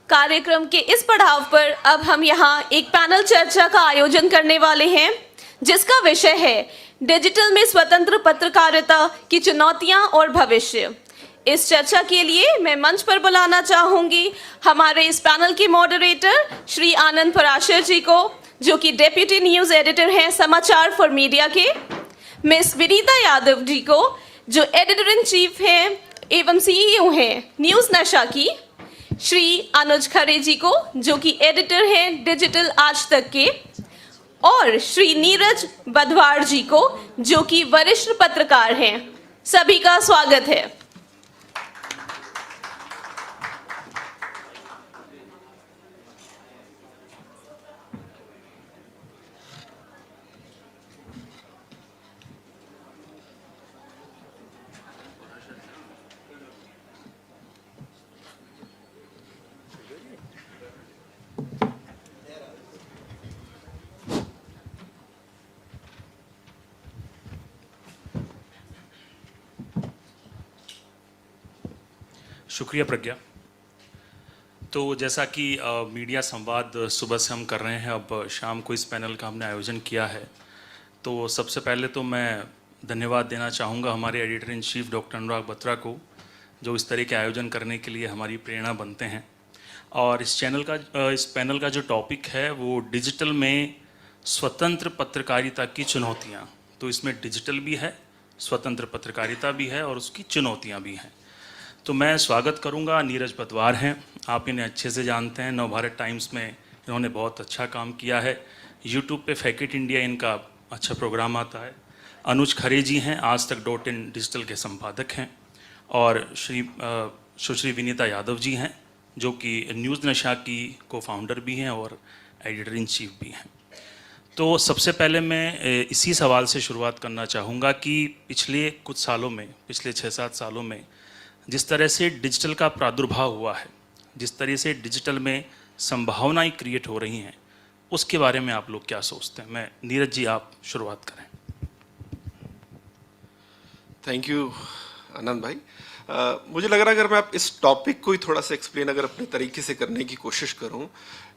कार्यक्रम के इस पड़ाव पर अब हम यहाँ एक पैनल चर्चा का आयोजन करने वाले हैं, जिसका विषय है डिजिटल में स्वतंत्र पत्रकारिता की चुनौतियाँ और भविष्य। इस चर्चा के लिए मैं मंच पर बुलाना चाहूँगी हमारे इस पैनल के मॉडरेटर श्री आनंद पराशर जी को, जो कि डेप्यूटी न्यूज़ एडिटर हैं समाचार फॉर मीडिया के, मिस विनीता यादव जी को, जो एडिटर इन चीफ हैं एवं सीईओ हैं न्यूज़ नशा की, श्री अनुज खरे जी को, जो कि एडिटर हैं डिजिटल आज तक के, और श्री नीरज बधवार जी को, जो कि वरिष्ठ पत्रकार हैं। सभी का स्वागत है। शुक्रिया प्रज्ञा। तो जैसा कि मीडिया संवाद सुबह से हम कर रहे हैं, अब शाम को इस पैनल का हमने आयोजन किया है, तो सबसे पहले तो मैं धन्यवाद देना चाहूँगा हमारे एडिटर इन चीफ डॉक्टर अनुराग बत्रा को, जो इस तरह के आयोजन करने के लिए हमारी प्रेरणा बनते हैं। और इस पैनल का जो टॉपिक है वो डिजिटल में स्वतंत्र पत्रकारिता की चुनौतियाँ। तो इसमें डिजिटल भी है, स्वतंत्र पत्रकारिता भी है और उसकी चुनौतियाँ भी हैं। तो मैं स्वागत करूंगा, नीरज बधवार हैं, आप इन्हें अच्छे से जानते हैं, नवभारत टाइम्स में इन्होंने बहुत अच्छा काम किया है, यूट्यूब पे फैक्ट इट इंडिया इनका अच्छा प्रोग्राम आता है। अनुज खरे जी हैं, आज तक .in डिजिटल के संपादक हैं, और सुश्री विनीता यादव जी हैं, जो कि न्यूज़ नशा की को फाउंडर भी हैं और एडिटर इन चीफ भी हैं। तो सबसे पहले मैं इसी सवाल से शुरुआत करना चाहूँगा कि पिछले कुछ सालों में, पिछले 6-7 सालों में जिस तरह से डिजिटल का प्रादुर्भाव हुआ है, जिस तरह से डिजिटल में संभावनाएं क्रिएट हो रही हैं, उसके बारे में आप लोग क्या सोचते हैं? मैं नीरज जी, आप शुरुआत करें। थैंक यू आनंद भाई। मुझे लग रहा है अगर मैं आप इस टॉपिक को ही थोड़ा सा एक्सप्लेन अगर अपने तरीके से करने की कोशिश करूं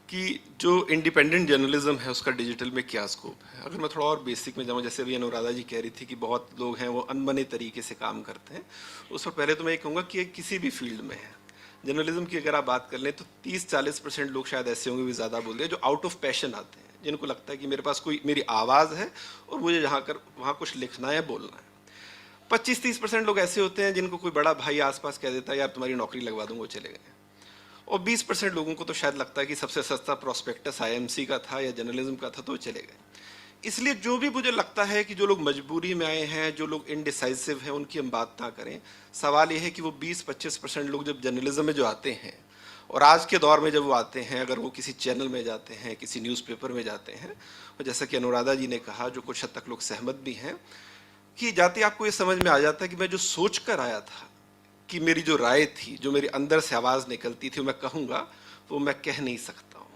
कि जो इंडिपेंडेंट जर्नलिज्म है उसका डिजिटल में क्या स्कोप है। अगर मैं थोड़ा और बेसिक में जाऊँ, जैसे अभी अनुराधा जी कह रही थी कि बहुत लोग हैं वो अनबने तरीके से काम करते हैं, उस पर पहले तो मैं ये कहूँगा कि किसी भी फील्ड में है, जर्नलिज्म की अगर आप बात कर लें तो 30-40% लोग शायद ऐसे होंगे, भी ज़्यादा बोल रहे हैं, जो आउट ऑफ पैशन आते हैं, जिनको लगता है कि मेरे पास कोई मेरी आवाज़ है और मुझे वहाँ कुछ लिखना है, बोलना है। 25-30% लोग ऐसे होते हैं जिनको कोई बड़ा भाई आसपास कह देता है यार तुम्हारी नौकरी लगवा दूंगा, वो चले गए। और 20% लोगों को तो शायद लगता है कि सबसे सस्ता प्रोस्पेक्टस आईएमसी का था या जर्नलिज्म का था, तो वो चले गए। इसलिए जो भी मुझे लगता है कि जो लोग मजबूरी में आए हैं, जो लोग इनडिसाइसिव हैं, उनकी हम बात ना करें। सवाल ये है कि वो 20-25% लोग जब जर्नलिज्म में जो आते हैं, और आज के दौर में जब वो आते हैं, अगर वो किसी चैनल में जाते हैं, किसी न्यूज़पेपर में जाते हैं, और जैसा कि अनुराधा जी ने कहा, जो कुछ हद तक लोग सहमत भी हैं, कि जाते आपको ये समझ में आ जाता है कि मैं जो सोच कर आया था, कि मेरी जो राय थी, जो मेरी अंदर से आवाज़ निकलती थी, मैं कहूँगा वो मैं कह नहीं सकता हूँ,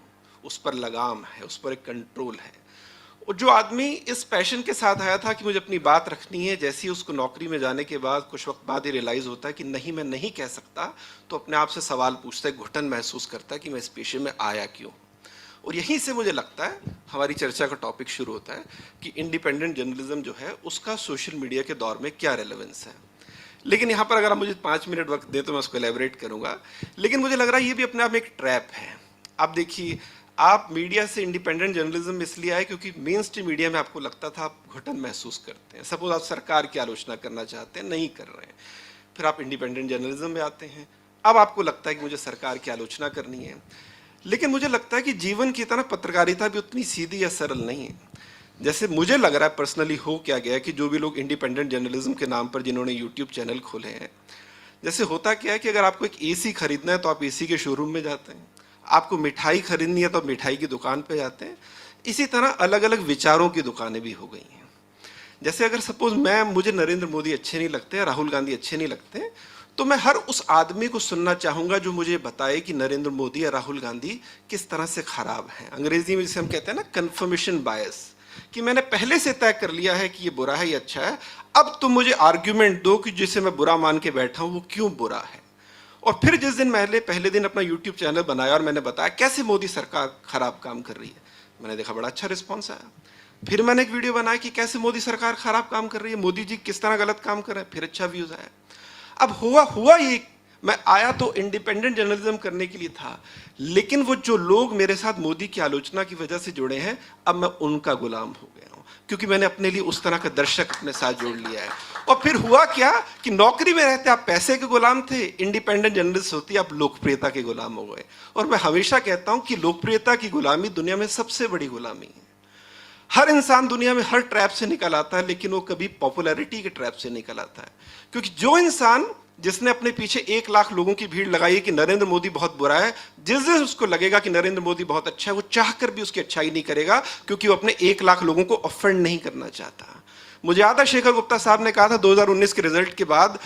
उस पर लगाम है, उस पर एक कंट्रोल है। और जो आदमी इस पैशन के साथ आया था कि मुझे अपनी बात रखनी है, जैसे ही उसको नौकरी में जाने के बाद कुछ वक्त बाद ही रियलाइज़ होता है कि नहीं मैं नहीं कह सकता, तो अपने आप से सवाल पूछता है, घुटन महसूस करता है कि मैं इस पेशे में आया क्यों। और यहीं से मुझे लगता है हमारी चर्चा का टॉपिक शुरू होता है कि इंडिपेंडेंट जर्नलिज्म जो है उसका सोशल मीडिया के दौर में क्या रेलेवेंस है। लेकिन यहाँ पर अगर आप मुझे 5 मिनट वक्त दें तो मैं उसको एलेबरेट करूँगा। लेकिन मुझे लग रहा है ये भी अपने आप में एक ट्रैप है। आप देखिए, आप मीडिया से इंडिपेंडेंट जर्नलिज्म इसलिए आए क्योंकि मेन स्ट्रीम मीडिया में आपको लगता था आप घुटन महसूस करते हैं। सपोज आप सरकार की आलोचना करना चाहते हैं, नहीं कर रहे हैं, फिर आप इंडिपेंडेंट जर्नलिज्म में आते हैं, अब आपको लगता है कि मुझे सरकार की आलोचना करनी है। लेकिन मुझे लगता है कि जीवन की तरह पत्रकारिता भी उतनी सीधी या सरल नहीं है। जैसे मुझे लग रहा है पर्सनली हो क्या गया कि जो भी लोग इंडिपेंडेंट जर्नलिज्म के नाम पर जिन्होंने यूट्यूब चैनल खोले हैं, जैसे होता क्या है कि अगर आपको एक एसी खरीदना है तो आप एसी के शोरूम में जाते हैं, आपको मिठाई खरीदनी है तो आप मिठाई की दुकान पे जाते हैं। इसी तरह अलग अलग विचारों की दुकानें भी हो गई हैं। जैसे अगर सपोज मुझे नरेंद्र मोदी अच्छे नहीं लगते, राहुल गांधी अच्छे नहीं लगते, तो मैं हर उस आदमी को सुनना चाहूँगा जो मुझे बताए कि नरेंद्र मोदी या राहुल गांधी किस तरह से खराब हैं। अंग्रेजी में जिसे हम कहते हैं ना कन्फर्मेशन बायस, कि मैंने पहले से तय कर लिया है कि ये बुरा है, ये अच्छा है, अब तुम मुझे आर्ग्यूमेंट दो कि जिसे मैं बुरा मान के बैठा हूँ वो क्यों बुरा है। और फिर जिस दिन मैंने पहले दिन अपना यूट्यूब चैनल बनाया और मैंने बताया कैसे मोदी सरकार खराब काम कर रही है, मैंने देखा बड़ा अच्छा रिस्पॉन्स आया। फिर मैंने एक वीडियो बनाया कि कैसे मोदी सरकार खराब काम कर रही है, मोदी जी किस तरह गलत काम कर रहे हैं, फिर अच्छा व्यूज आया। अब हुआ ये, मैं आया तो इंडिपेंडेंट जर्नलिज्म करने के लिए था, लेकिन वो जो लोग मेरे साथ मोदी की आलोचना की वजह से जुड़े हैं, अब मैं उनका गुलाम हो गया हूं, क्योंकि मैंने अपने लिए उस तरह का दर्शक अपने साथ जोड़ लिया है। और फिर हुआ क्या कि नौकरी में रहते आप पैसे के गुलाम थे, इंडिपेंडेंट जर्नलिस्ट होती आप लोकप्रियता के गुलाम हो गए। और मैं हमेशा कहता हूं कि लोकप्रियता की गुलामी दुनिया में सबसे बड़ी गुलामी है। हर इंसान दुनिया में हर ट्रैप से निकल आता है, लेकिन वो कभी पॉपुलैरिटी के ट्रैप से निकल आता है। क्योंकि जो इंसान जिसने अपने पीछे 1 लाख लोगों की भीड़ लगाई है कि नरेंद्र मोदी बहुत बुरा है, जिस दिन उसको लगेगा कि नरेंद्र मोदी बहुत अच्छा है, वो चाहकर भी उसकी अच्छाई नहीं करेगा, क्योंकि वो अपने 1 लाख लोगों को ऑफेंड नहीं करना चाहता। मुझे याद है शेखर गुप्ता साहब ने कहा था 2019 के रिजल्ट के बाद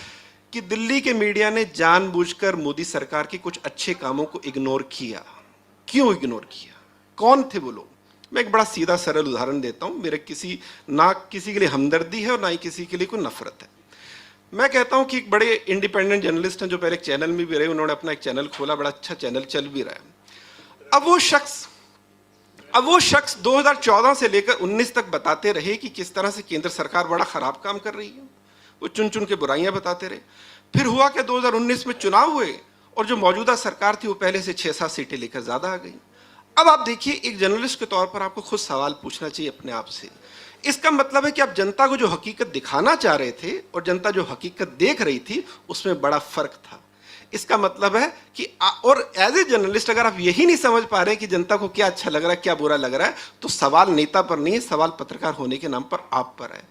कि दिल्ली के मीडिया ने जानबूझकर मोदी सरकार के कुछ अच्छे कामों को इग्नोर किया। क्यों इग्नोर किया? कौन थे वो लोग? मैं एक बड़ा सीधा सरल उदाहरण देता हूं। मेरे ना किसी के लिए हमदर्दी है और ना ही किसी के लिए कोई नफरत है। मैं कहता हूं कि एक बड़े इंडिपेंडेंट जर्नलिस्ट हैं जो पहले एक चैनल में भी रहे, उन्होंने अपना एक चैनल खोला, बड़ा अच्छा चैनल चल भी रहा है। अब वो शख्स 2014 से लेकर 19 तक बताते रहे कि किस तरह से केंद्र सरकार बड़ा खराब काम कर रही है। वो चुन चुन के बुराइयां बताते रहे। फिर हुआ कि 2019 में चुनाव हुए और जो मौजूदा सरकार थी वो पहले से 6-7 सीटें लेकर ज्यादा आ गई। अब आप देखिए, एक जर्नलिस्ट के तौर पर आपको खुद सवाल पूछना चाहिए अपने आप से। इसका मतलब है कि आप जनता को जो हकीकत दिखाना चाह रहे थे और जनता जो हकीकत देख रही थी उसमें बड़ा फर्क था। इसका मतलब है कि और एज ए जर्नलिस्ट अगर आप यही नहीं समझ पा रहे कि जनता को क्या अच्छा लग रहा है, क्या बुरा लग रहा है, तो सवाल नेता पर नहीं है, सवाल पत्रकार होने के नाम पर आप पर है।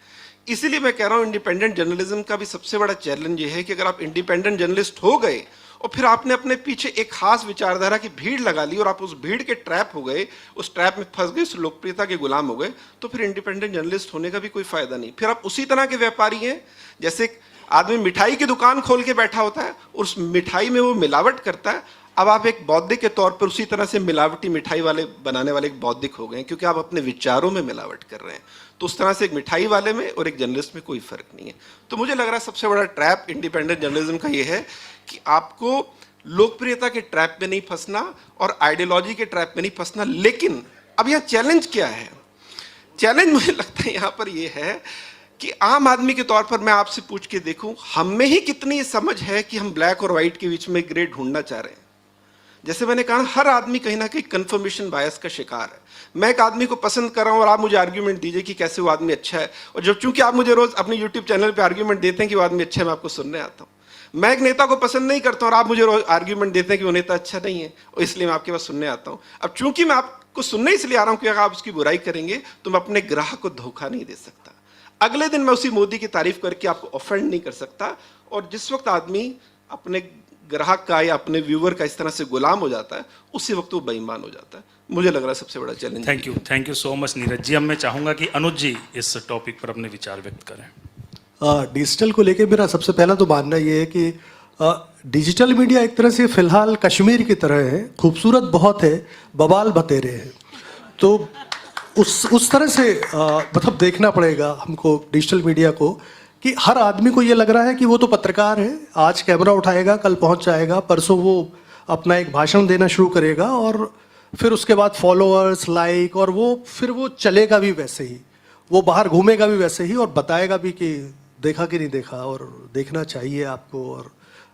इसीलिए मैं कह रहा हूं इंडिपेंडेंट जर्नलिज्म का भी सबसे बड़ा चैलेंज ये है कि अगर आप इंडिपेंडेंट जर्नलिस्ट हो गए और फिर आपने अपने पीछे एक खास विचारधारा की भीड़ लगा ली और आप उस भीड़ के ट्रैप हो गए, उस ट्रैप में फंस गए, उस लोकप्रियता के गुलाम हो गए, तो फिर इंडिपेंडेंट जर्नलिस्ट होने का भी कोई फायदा नहीं। फिर आप उसी तरह के व्यापारी हैं जैसे आदमी मिठाई की दुकान खोल के बैठा होता है, उस मिठाई में वो मिलावट करता है। अब आप एक बौद्धिक के तौर पर उसी तरह से मिलावटी मिठाई वाले बनाने वाले एक बौद्धिक हो गए, क्योंकि आप अपने विचारों में मिलावट कर रहे हैं। तो उस तरह से एक मिठाई वाले में और एक जर्नलिस्ट में कोई फर्क नहीं है। तो मुझे लग रहा है सबसे बड़ा ट्रैप इंडिपेंडेंट जर्नलिज्म का ये है कि आपको लोकप्रियता के ट्रैप में नहीं फंसना और आइडियोलॉजी के ट्रैप में नहीं फंसना। लेकिन अब यहाँ चैलेंज क्या है? चैलेंज मुझे लगता है यहाँ पर ये है कि आम आदमी के तौर पर मैं आपसे पूछ के देखूं, हम में ही कितनी समझ है कि हम ब्लैक और व्हाइट के बीच में ग्रे ढूंढना चाह रहे हैं। जैसे मैंने कहा, हर आदमी कहीं ना कहीं कंफर्मेशन बायस का शिकार है। मैं एक आदमी को पसंद कर रहा हूं और आप मुझे आर्ग्यूमेंट दीजिए कि कैसे वो आदमी अच्छा है, और जब चूंकि आप मुझे रोज अपने यूट्यूब चैनल पे आर्ग्यूमेंट देते हैं कि वो आदमी अच्छा है, मैं आपको सुनने आता हूं। मैं एक नेता को पसंद नहीं करता हूं और आप मुझे रोज आर्ग्यूमेंट देते हैं कि वो नेता अच्छा नहीं है, और इसलिए मैं आपके पास सुनने आता हूं। अब चूंकि मैं आपको सुनने इसलिए आ रहा हूं कि अगर आप उसकी बुराई करेंगे तो मैं अपने ग्राहक को धोखा नहीं दे सकता। अगले दिन मैं उसी मोदी की तारीफ करके आपको ऑफेंड नहीं कर सकता। और जिस वक्त आदमी अपने ग्राहक का या अपने व्यूअर का इस तरह से गुलाम हो जाता है, उसी वक्त वो बेईमान हो जाता है। मुझे लग रहा है सबसे बड़ा challenge. Thank you so much Neeraj ji. अब मैं चाहूंगा कि अनुज जी इस टॉपिक पर अपने विचार व्यक्त करें। डिजिटल को लेके मेरा सबसे पहला तो मानना ये है कि डिजिटल मीडिया एक तरह से फिलहाल कश्मीर की तरह है, खूबसूरत बहुत है, बवाल बतेरे हैं। तो उस तरह से मतलब देखना पड़ेगा हमको डिजिटल मीडिया को कि हर आदमी को ये लग रहा है कि वो तो पत्रकार है, आज कैमरा उठाएगा, कल पहुंच जाएगा, परसों वो अपना एक भाषण देना शुरू करेगा और फिर उसके बाद फॉलोअर्स, लाइक, और वो चलेगा भी वैसे ही, वो बाहर घूमेगा भी वैसे ही और बताएगा भी कि देखा कि नहीं देखा और देखना चाहिए आपको, और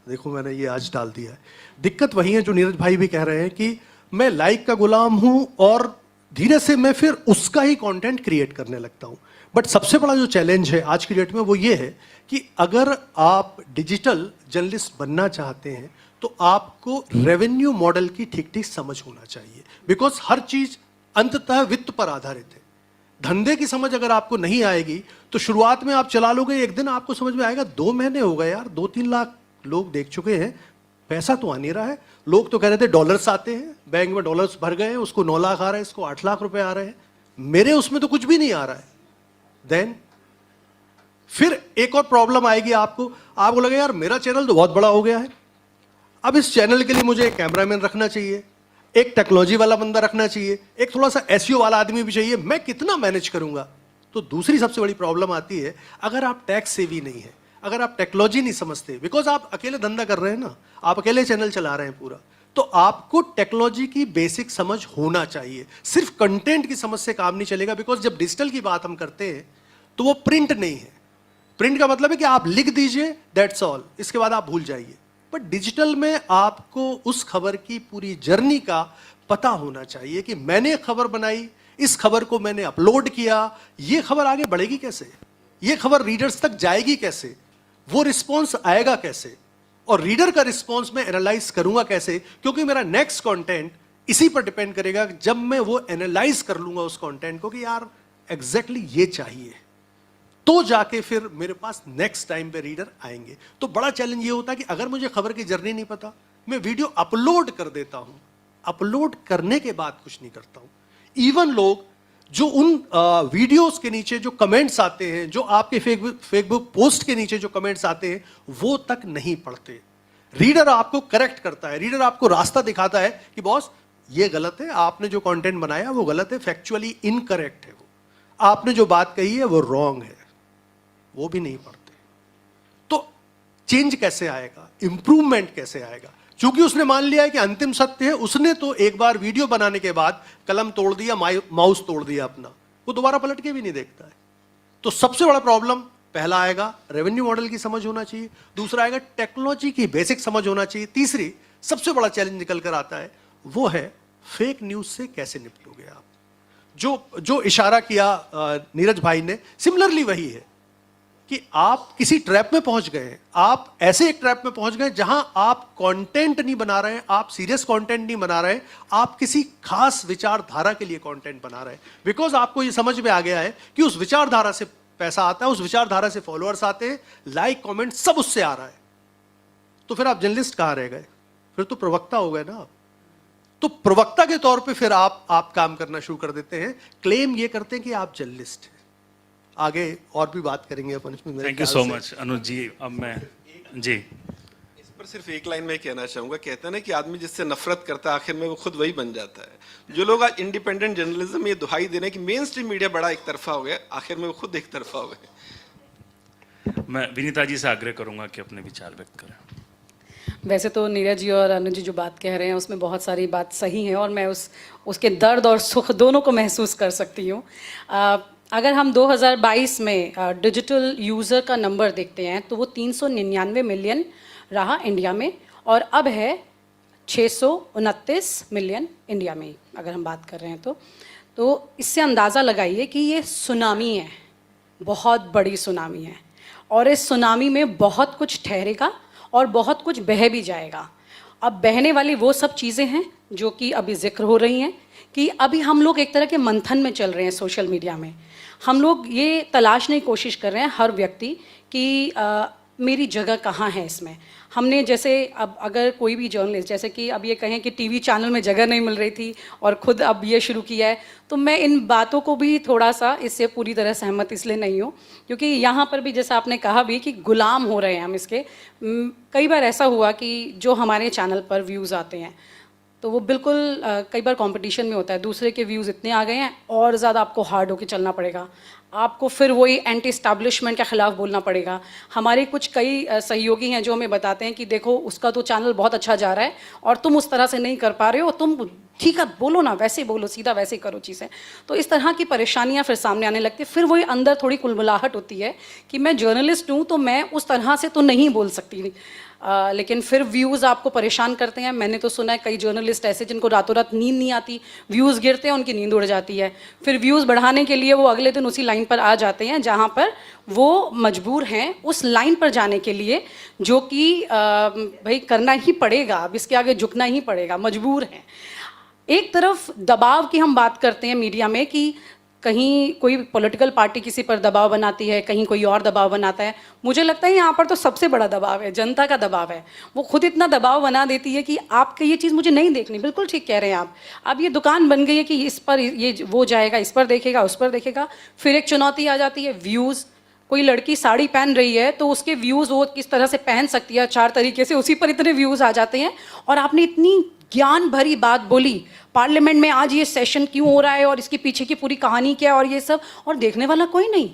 देखो मैंने ये आज डाल दिया है। दिक्कत वही है जो नीरज भाई भी कह रहे हैं कि मैं लाइक का गुलाम हूं और धीरे से मैं फिर उसका ही कंटेंट क्रिएट करने लगता हूं। बट सबसे बड़ा जो चैलेंज है आज की डेट में वो ये है कि अगर आप डिजिटल जर्नलिस्ट बनना चाहते हैं तो आपको रेवेन्यू मॉडल की ठीक ठीक समझ होना चाहिए, बिकॉज हर चीज अंततः वित्त पर आधारित है। धंधे की समझ अगर आपको नहीं आएगी तो शुरुआत में आप चला लोगे, एक दिन आपको समझ में आएगा 2 महीने हो गए यार, 2-3 लाख लोग देख चुके हैं, पैसा तो आ नहीं रहा है। लोग तो कह रहे थे डॉलर्स आते हैं, बैंक में डॉलर्स भर गए, उसको 9 लाख आ रहे हैं, इसको 8 लाख रुपए आ रहे हैं, मेरे उसमें तो कुछ भी नहीं आ रहा है। देन फिर एक और प्रॉब्लम आएगी आपको लगेगा यार मेरा चैनल तो बहुत बड़ा हो गया है, अब इस चैनल के लिए मुझे एक कैमरामैन रखना चाहिए, एक टेक्नोलॉजी वाला बंदा रखना चाहिए, एक थोड़ा सा एसईओ वाला आदमी भी चाहिए, मैं कितना मैनेज करूंगा। तो दूसरी सबसे बड़ी प्रॉब्लम आती है अगर आप टैक्स सेवी नहीं है, अगर आप टेक्नोलॉजी नहीं समझते, बिकॉज आप अकेले धंधा कर रहे हैं ना, आप अकेले चैनल चला रहे हैं पूरा, तो आपको टेक्नोलॉजी की बेसिक समझ होना चाहिए। सिर्फ कंटेंट की समझ से काम नहीं चलेगा, बिकॉज जब डिजिटल की बात हम करते हैं तो वो प्रिंट नहीं है। प्रिंट का मतलब है कि आप लिख दीजिए, दैट्स ऑल, इसके बाद आप भूल जाइए। बट डिजिटल में आपको उस खबर की पूरी जर्नी का पता होना चाहिए कि मैंने खबर बनाई, इस खबर को मैंने अपलोड किया, ये खबर आगे बढ़ेगी कैसे, ये खबर रीडर्स तक जाएगी कैसे, वो रिस्पॉन्स आएगा कैसे, और रीडर का रिस्पॉन्स मैं एनालाइज करूंगा कैसे, क्योंकि मेरा नेक्स्ट कंटेंट इसी पर डिपेंड करेगा। जब मैं वो एनालाइज कर लूंगा उस कंटेंट को कि यार एग्जैक्टली ये चाहिए, तो जाके फिर मेरे पास नेक्स्ट टाइम पे रीडर आएंगे। तो बड़ा चैलेंज ये होता है कि अगर मुझे खबर की जर्नी नहीं पता, मैं वीडियो अपलोड कर देता हूं, अपलोड करने के बाद कुछ नहीं करता हूं। इवन लोग जो उन वीडियोस के नीचे जो कमेंट्स आते हैं, जो आपके फेसबुक पोस्ट के नीचे जो कमेंट्स आते हैं, वो तक नहीं पढ़ते। रीडर आपको करेक्ट करता है, रीडर आपको रास्ता दिखाता है कि बॉस ये गलत है, आपने जो कंटेंट बनाया वो गलत है, फैक्चुअली इनकरेक्ट है, वो आपने जो बात कही है वो रॉन्ग है, वो भी नहीं पढ़ते। तो चेंज कैसे आएगा, इंप्रूवमेंट कैसे आएगा? क्योंकि उसने मान लिया है कि अंतिम सत्य है। उसने तो एक बार वीडियो बनाने के बाद कलम तोड़ दिया, माउस तोड़ दिया अपना, वो दोबारा पलट के भी नहीं देखता है। तो सबसे बड़ा प्रॉब्लम पहला आएगा, रेवेन्यू मॉडल की समझ होना चाहिए। दूसरा आएगा, टेक्नोलॉजी की बेसिक समझ होना चाहिए। तीसरी सबसे बड़ा चैलेंज निकल कर आता है, वो है फेक न्यूज से कैसे निपटोगे आप। जो इशारा किया नीरज भाई ने, सिमिलरली वही है कि आप किसी ट्रैप में पहुंच गए, आप ऐसे एक ट्रैप में पहुंच गए जहां आप कंटेंट नहीं बना रहे हैं, आप सीरियस कंटेंट नहीं बना रहे हैं, आप किसी खास विचारधारा के लिए कंटेंट बना रहे हैं। बिकॉज आपको ये समझ में आ गया है कि उस विचारधारा से पैसा आता है, उस विचारधारा से फॉलोअर्स आते हैं, लाइक कमेंट सब उससे आ रहा है। तो फिर आप जर्नलिस्ट कहां रह गए? फिर तो प्रवक्ता हो गए ना आप। तो प्रवक्ता के तौर पे फिर आप काम करना शुरू कर देते हैं, क्लेम ये करते हैं कि आप जर्नलिस्ट हैं। आगे और भी बात करेंगे अपन इसमें। थैंक यू सो मच अनुज जी। अब मैं जी इस पर सिर्फ एक लाइन में कहना चाहूंगा, कहते हैं ना कि आदमी जिससे नफरत करता है आखिर में वो खुद वही बन जाता है। जो लोग आज इंडिपेंडेंट जर्नलिज्म में ये दुहाई दे रहे हैं कि मेन स्ट्रीम मीडिया बड़ा एक तरफा हो गया, आखिर में वो खुद एक तरफा हो गए। मैं विनीता जी से आग्रह करूंगा कि अपने विचार व्यक्त करें। वैसे तो नीरज जी और अनुज जी जो बात कह रहे हैं उसमें बहुत सारी बात सही है और मैं उसके दर्द और सुख दोनों को महसूस कर सकती हूँ। अगर हम 2022 में डिजिटल यूज़र का नंबर देखते हैं तो वो 399 मिलियन रहा इंडिया में, और अब है 629 मिलियन इंडिया में, अगर हम बात कर रहे हैं तो इससे अंदाज़ा लगाइए कि ये सुनामी है, बहुत बड़ी सुनामी है, और इस सुनामी में बहुत कुछ ठहरेगा और बहुत कुछ बह भी जाएगा। अब बहने वाली वो सब चीज़ें हैं जो कि अभी जिक्र हो रही हैं कि अभी हम लोग एक तरह के मंथन में चल रहे हैं सोशल मीडिया में। हम लोग ये तलाशने की कोशिश कर रहे हैं हर व्यक्ति कि मेरी जगह कहाँ है इसमें। हमने जैसे अब अगर कोई भी जर्नलिस्ट, जैसे कि अब ये कहें कि टीवी चैनल में जगह नहीं मिल रही थी और ख़ुद अब ये शुरू किया है, तो मैं इन बातों को भी थोड़ा सा इससे पूरी तरह सहमत इसलिए नहीं हूँ क्योंकि यहाँ पर भी जैसा आपने कहा भी कि गुलाम हो रहे हैं हम इसके। कई बार ऐसा हुआ कि जो हमारे चैनल पर व्यूज़ आते हैं तो वो बिल्कुल कई बार कंपटीशन में होता है, दूसरे के व्यूज़ इतने आ गए हैं और ज़्यादा आपको हार्ड होकर चलना पड़ेगा, आपको फिर वही एंटी एस्टैब्लिशमेंट के ख़िलाफ़ बोलना पड़ेगा। हमारे कुछ कई सहयोगी हैं जो हमें बताते हैं कि देखो उसका तो चैनल बहुत अच्छा जा रहा है और तुम उस तरह से नहीं कर पा रहे हो, तुम ठीक है बोलो ना, वैसे बोलो, सीधा वैसे करो चीज़ें। तो इस तरह की परेशानियां फिर सामने आने लगती है। फिर वही अंदर थोड़ी कुलबुलाहट होती है कि मैं जर्नलिस्ट हूँ तो मैं उस तरह से तो नहीं बोल सकती, लेकिन फिर व्यूज़ आपको परेशान करते हैं। मैंने तो सुना है कई जर्नलिस्ट ऐसे जिनको रातों रात नींद नहीं आती, व्यूज़ गिरते हैं उनकी नींद उड़ जाती है, फिर व्यूज़ बढ़ाने के लिए वो अगले दिन उसी लाइन पर आ जाते हैं जहाँ पर वो मजबूर हैं उस लाइन पर जाने के लिए जो कि भाई करना ही पड़ेगा, अब इसके आगे झुकना ही पड़ेगा, मजबूर हैं। एक तरफ दबाव की हम बात करते हैं मीडिया में कि कहीं कोई पॉलिटिकल पार्टी किसी पर दबाव बनाती है, कहीं कोई और दबाव बनाता है। मुझे लगता है यहाँ पर तो सबसे बड़ा दबाव है, जनता का दबाव है। वो खुद इतना दबाव बना देती है कि आपकी ये चीज़ मुझे नहीं देखनी। बिल्कुल ठीक कह रहे हैं आप। अब ये दुकान बन गई है कि इस पर ये वो जाएगा, इस पर देखेगा, उस पर देखेगा। फिर एक चुनौती आ जाती है व्यूज़। कोई लड़की साड़ी पहन रही है तो उसके व्यूज़ वो किस तरह से पहन सकती है 4 तरीके से, उसी पर इतने व्यूज़ आ जाते हैं। और आपने इतनी ज्ञान भरी बात बोली, पार्लियामेंट में आज ये सेशन क्यों हो रहा है और इसके पीछे की पूरी कहानी क्या है और ये सब, और देखने वाला कोई नहीं।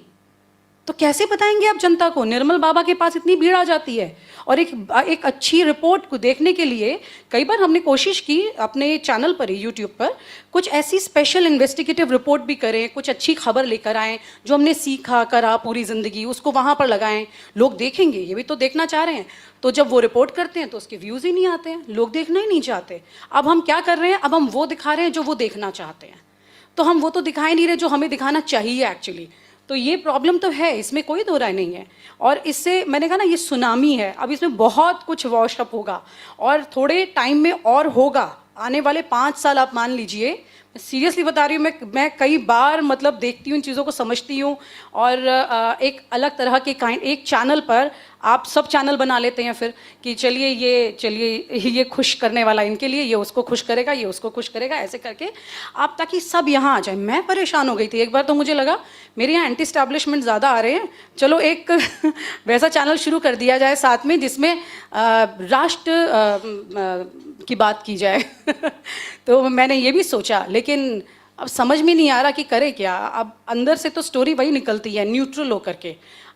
तो कैसे बताएंगे आप जनता को? निर्मल बाबा के पास इतनी भीड़ आ जाती है, और एक अच्छी रिपोर्ट को देखने के लिए कई बार हमने कोशिश की अपने चैनल पर ही, यूट्यूब पर, कुछ ऐसी स्पेशल इन्वेस्टिगेटिव रिपोर्ट भी करें, कुछ अच्छी खबर लेकर आएँ, जो हमने सीखा करा पूरी ज़िंदगी उसको वहाँ पर लगाएं, लोग देखेंगे, ये भी तो देखना चाह रहे हैं। तो जब वो रिपोर्ट करते हैं तो उसके व्यूज़ ही नहीं आते हैं, लोग देखना ही नहीं चाहते। अब हम क्या कर रहे हैं, अब हम वो दिखा रहे हैं जो वो देखना चाहते हैं, तो हम वो तो दिखाई नहीं रहे जो हमें दिखाना चाहिए एक्चुअली। तो ये प्रॉब्लम तो है, इसमें कोई दो राय नहीं है। और इससे मैंने कहा ना, ये सुनामी है, अब इसमें बहुत कुछ वॉश अप होगा और थोड़े टाइम में और होगा। आने वाले 5 साल आप मान लीजिए, मैं सीरियसली बता रही हूँ, मैं कई बार मतलब देखती हूँ इन चीज़ों को, समझती हूँ, और एक अलग तरह के एक चैनल पर आप सब चैनल बना लेते हैं फिर कि चलिए ये खुश करने वाला इनके लिए, ये उसको खुश करेगा, ये उसको खुश करेगा, ऐसे करके आप, ताकि सब यहाँ आ जाए। मैं परेशान हो गई थी एक बार, तो मुझे लगा मेरे यहाँ एंटी स्टैब्लिशमेंट ज़्यादा आ रहे हैं, चलो एक वैसा चैनल शुरू कर दिया जाए साथ में जिसमें राष्ट्र की बात की जाए। तो मैंने ये भी सोचा, लेकिन अब समझ में नहीं आ रहा कि करे क्या। अब अंदर से तो स्टोरी वही निकलती है न्यूट्रल होकर के,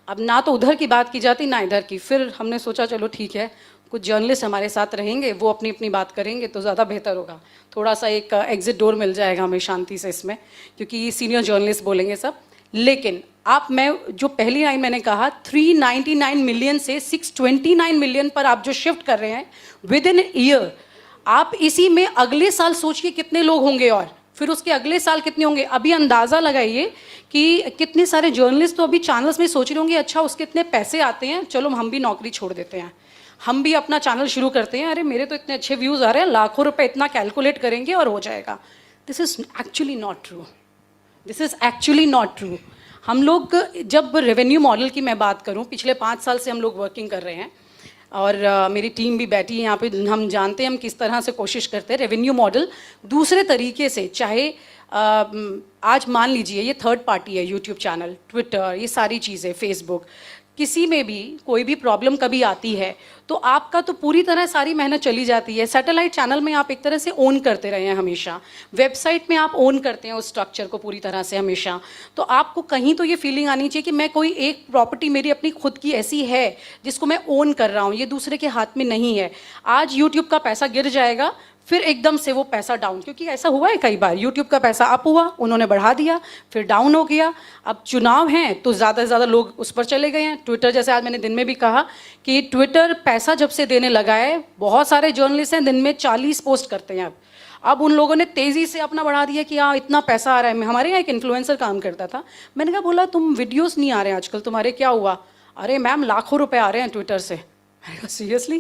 अब ना तो उधर की बात की जाती ना इधर की। फिर हमने सोचा चलो ठीक है, कुछ जर्नलिस्ट हमारे साथ रहेंगे, वो अपनी अपनी बात करेंगे तो ज़्यादा बेहतर होगा, थोड़ा सा एक एग्जिट डोर मिल जाएगा हमें शांति से इसमें, क्योंकि सीनियर जर्नलिस्ट बोलेंगे सब। लेकिन मैं जो पहली लाइन मैंने कहा, 399 मिलियन से 629 मिलियन पर आप जो शिफ्ट कर रहे हैं विद इन ईयर, आप इसी में अगले साल सोचिए कितने लोग होंगे, और फिर उसके अगले साल कितने होंगे। अभी अंदाज़ा लगाइए कि कितने सारे जर्नलिस्ट तो अभी चैनल्स में सोच रहे होंगे, अच्छा उसके इतने पैसे आते हैं, चलो हम भी नौकरी छोड़ देते हैं, हम भी अपना चैनल शुरू करते हैं, अरे मेरे तो इतने अच्छे व्यूज़ आ रहे हैं, लाखों रुपए इतना कैलकुलेट करेंगे और हो जाएगा। This is actually not true, this is actually not true. हम लोग जब रेवेन्यू मॉडल की मैं बात करूं, पिछले 5 साल से हम लोग वर्किंग कर रहे हैं, और मेरी टीम भी बैठी है यहाँ पे, हम जानते हैं हम किस तरह से कोशिश करते हैं रेवेन्यू मॉडल दूसरे तरीके से। चाहे आज मान लीजिए ये थर्ड पार्टी है, यूट्यूब चैनल, ट्विटर, ये सारी चीज़ें, फेसबुक, किसी में भी कोई भी प्रॉब्लम कभी आती है तो आपका तो पूरी तरह सारी मेहनत चली जाती है। सैटेलाइट चैनल में आप एक तरह से ओन करते रहे हैं हमेशा, वेबसाइट में आप ओन करते हैं उस स्ट्रक्चर को पूरी तरह से हमेशा, तो आपको कहीं तो ये फीलिंग आनी चाहिए कि मैं कोई एक प्रॉपर्टी मेरी अपनी खुद की ऐसी है जिसको मैं ओन कर रहा हूँ, ये दूसरे के हाथ में नहीं है। आज यूट्यूब का पैसा गिर जाएगा, फिर एकदम से वो पैसा डाउन, क्योंकि ऐसा हुआ है कई बार, यूट्यूब का पैसा अप हुआ, उन्होंने बढ़ा दिया, फिर डाउन हो गया। अब चुनाव हैं तो ज़्यादा से ज़्यादा लोग उस पर चले गए हैं। ट्विटर, जैसे आज मैंने दिन में भी कहा कि ट्विटर पैसा जब से देने लगा है, बहुत सारे जर्नलिस्ट हैं दिन में 40 पोस्ट करते हैं। अब उन लोगों ने तेज़ी से अपना बढ़ा दिया कि हाँ इतना पैसा आ रहा है। हमारे यहाँ एक इन्फ्लुएंसर काम करता था, मैंने कहा बोला तुम वीडियोज़ नहीं आ रहे हैं आजकल, तुम्हारे क्या हुआ? अरे मैम लाखों रुपये आ रहे हैं ट्विटर से। सीरियसली?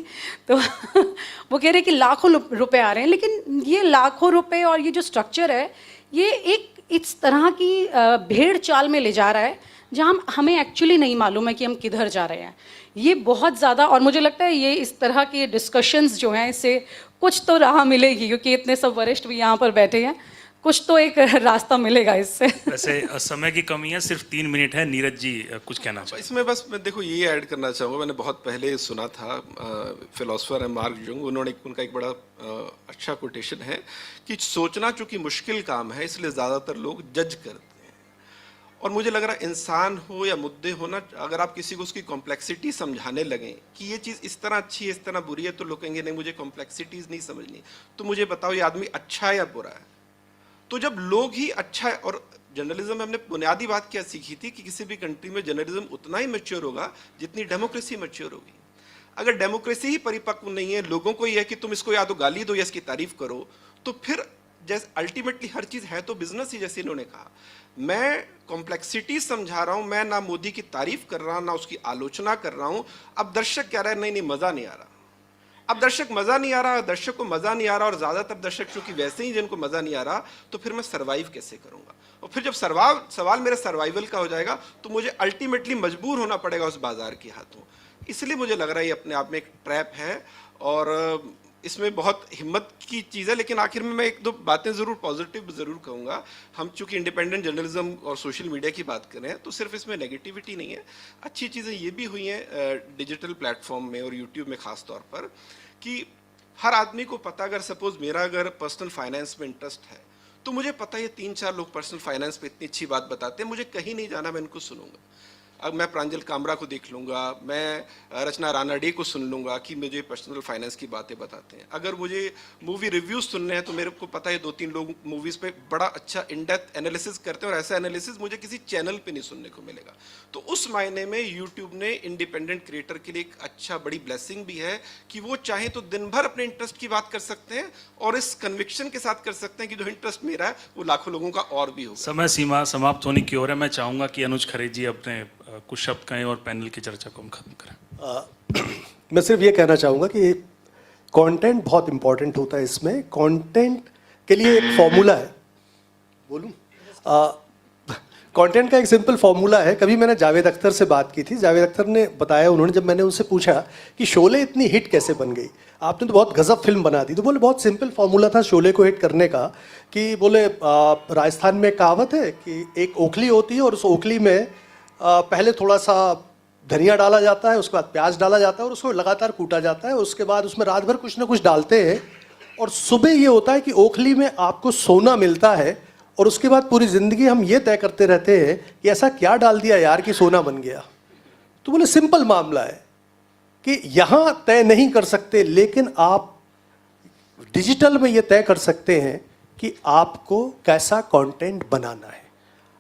तो वो कह रहे कि लाखों रुपए आ रहे हैं, लेकिन ये लाखों रुपए और ये जो स्ट्रक्चर है, ये एक इस तरह की भेड़ चाल में ले जा रहा है जहाँ हमें एक्चुअली नहीं मालूम है कि हम किधर जा रहे हैं। ये बहुत ज़्यादा, और मुझे लगता है ये इस तरह के डिस्कशंस जो हैं, इससे कुछ तो राह मिलेगी, क्योंकि इतने सब वरिष्ठ भी यहाँ पर बैठे हैं, कुछ तो एक रास्ता मिलेगा इससे। वैसे समय की कमी है, सिर्फ 3 मिनट है। नीरज जी कुछ कहना चाहिए इसमें बस मैं देखो ये ऐड करना चाहूँगा, मैंने बहुत पहले सुना था, फिलोसोफर है मार्क जुंग, उनका एक बड़ा अच्छा कोटेशन है कि सोचना चूंकि मुश्किल काम है इसलिए ज़्यादातर लोग जज करते हैं। और मुझे लग रहा है इंसान हो या मुद्दे हो ना, अगर आप किसी को उसकी कॉम्प्लेक्सिटी समझाने लगें कि ये चीज़ इस तरह अच्छी है इस तरह बुरी है, तो लोग कहेंगे नहीं मुझे कॉम्प्लेक्सिटीज़ नहीं समझनी, तो मुझे बताओ ये आदमी अच्छा है या बुरा है। तो जब लोग ही अच्छा है, और जर्नलिज्म में हमने बुनियादी बात क्या सीखी थी कि किसी भी कंट्री में जर्नलिज्म उतना ही मैच्योर होगा जितनी डेमोक्रेसी मैच्योर होगी। अगर डेमोक्रेसी ही परिपक्व नहीं है, लोगों को ये है कि तुम इसको या तो गाली दो या इसकी तारीफ करो, तो फिर जैसे अल्टीमेटली हर चीज़ है तो बिजनेस ही, जैसे इन्होंने कहा। मैं कॉम्प्लेक्सिटी समझा रहा हूँ, मैं ना मोदी की तारीफ कर रहा ना उसकी आलोचना कर रहा हूँ। अब दर्शक कह रहा है नहीं मज़ा नहीं आ रहा, अब दर्शक मज़ा नहीं आ रहा, दर्शक को मज़ा नहीं आ रहा, और ज़्यादातर दर्शक चूंकि वैसे ही जिनको मज़ा नहीं आ रहा, तो फिर मैं सर्वाइव कैसे करूँगा? और फिर जब सवाल मेरे सर्वाइवल का हो जाएगा तो मुझे अल्टीमेटली मजबूर होना पड़ेगा उस बाजार के हाथों। इसलिए मुझे लग रहा है ये अपने आप में एक ट्रैप है, और इसमें बहुत हिम्मत की चीज़ है। लेकिन आखिर में मैं 1-2 बातें ज़रूर पॉजिटिव ज़रूर कहूँगा। हम चूँकि इंडिपेंडेंट जर्नलिज्म और सोशल मीडिया की बात कर रहे हैं, तो सिर्फ इसमें नेगेटिविटी नहीं है, अच्छी चीज़ें ये भी हुई हैं डिजिटल प्लेटफॉर्म में और यूट्यूब में ख़ास तौर पर, कि हर आदमी को पता, अगर सपोज मेरा अगर पर्सनल फाइनेंस में इंटरेस्ट है तो मुझे पता है ये 3-4 लोग पर्सनल फाइनेंस पे इतनी अच्छी बात बताते हैं, मुझे कहीं नहीं जाना, मैं इनको सुनूंगा। अब मैं प्रांजल कामरा को देख लूँगा, मैं रचना रानाडे को सुन लूँगा कि मुझे पर्सनल फाइनेंस की बातें बताते हैं। अगर मुझे मूवी रिव्यूज़ सुनने हैं तो मेरे को पता है 2-3 लोग मूवीज़ पे बड़ा अच्छा इन डेप्थ एनालिसिस करते हैं, और ऐसा एनालिसिस मुझे किसी चैनल पे नहीं सुनने को मिलेगा। तो उस मायने में यूट्यूब ने इंडिपेंडेंट क्रिएटर के लिए एक अच्छा बड़ी ब्लेसिंग भी है कि वो चाहे तो दिन भर अपने इंटरेस्ट की बात कर सकते हैं और इस कन्विक्शन के साथ कर सकते हैं कि जो इंटरेस्ट मेरा है वो लाखों लोगों का और भी होगा। समय सीमा समाप्त होने की ओर है। मैं चाहूँगा कि अनुज खरे जी अपने कुछ शब्द कहें और पैनल की चर्चा को हम खत्म करें। मैं सिर्फ ये कहना चाहूँगा कि कंटेंट बहुत इंपॉर्टेंट होता है। इसमें कंटेंट के लिए एक फॉर्मूला है, बोलूँ कंटेंट का एक सिंपल फॉर्मूला है। कभी मैंने जावेद अख्तर से बात की थी, जावेद अख्तर ने बताया, उन्होंने जब मैंने उनसे पूछा कि शोले इतनी हिट कैसे बन गई, आपने तो बहुत गजब फिल्म बना दी, तो बोले बहुत सिंपल फॉर्मूला था शोले को हिट करने का कि बोले राजस्थान में कहावत है कि एक ओखली होती है और उस ओखली में पहले थोड़ा सा धनिया डाला जाता है, उसके बाद प्याज डाला जाता है और उसको लगातार कूटा जाता है, उसके बाद उसमें रात भर कुछ ना कुछ डालते हैं और सुबह ये होता है कि ओखली में आपको सोना मिलता है और उसके बाद पूरी ज़िंदगी हम ये तय करते रहते हैं कि ऐसा क्या डाल दिया यार कि सोना बन गया। तो बोले सिंपल मामला है कि यहाँ तय नहीं कर सकते, लेकिन आप डिजिटल में ये तय कर सकते हैं कि आपको कैसा कंटेंट बनाना है।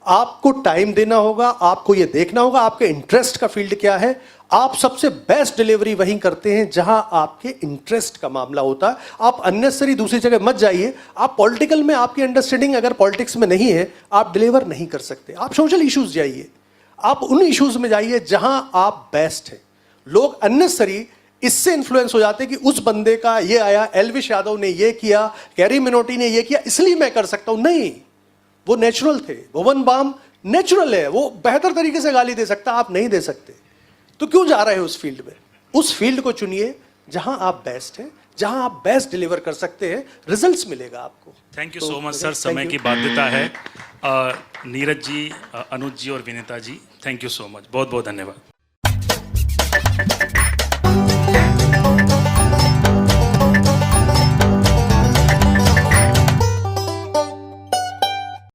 आपको टाइम देना होगा, आपको ये देखना होगा आपके इंटरेस्ट का फील्ड क्या है। आप सबसे बेस्ट डिलीवरी वहीं करते हैं जहां आपके इंटरेस्ट का मामला होता है। आप अननेसेसरी दूसरी जगह मत जाइए। आप पॉलिटिकल में आपकी अंडरस्टैंडिंग अगर पॉलिटिक्स में नहीं है, आप डिलीवर नहीं कर सकते। आप सोशल इश्यूज जाइए, आप उन इश्यूज में जाइए जहां आप बेस्ट हैं। लोग अननेसेसरी इससे इन्फ्लुएंस हो जाते हैं कि उस बंदे का ये आया, एल्विश यादव ने ये किया, कैरी मिनोटी ने ये किया, इसलिए मैं कर सकता हूं। नहीं, वो नेचुरल थे। भुवन बाम नेचुरल है, वो बेहतर तरीके से गाली दे सकता, आप नहीं दे सकते। तो क्यों जा रहे हो उस फील्ड में? उस फील्ड को चुनिए जहां आप बेस्ट हैं, जहां आप बेस्ट डिलीवर कर सकते हैं, रिजल्ट्स मिलेगा आपको। Thank you so much sir. समय की बाध्यता है। नीरज जी, अनुज जी और Vinita ji, thank you so much, बहुत बहुत धन्यवाद।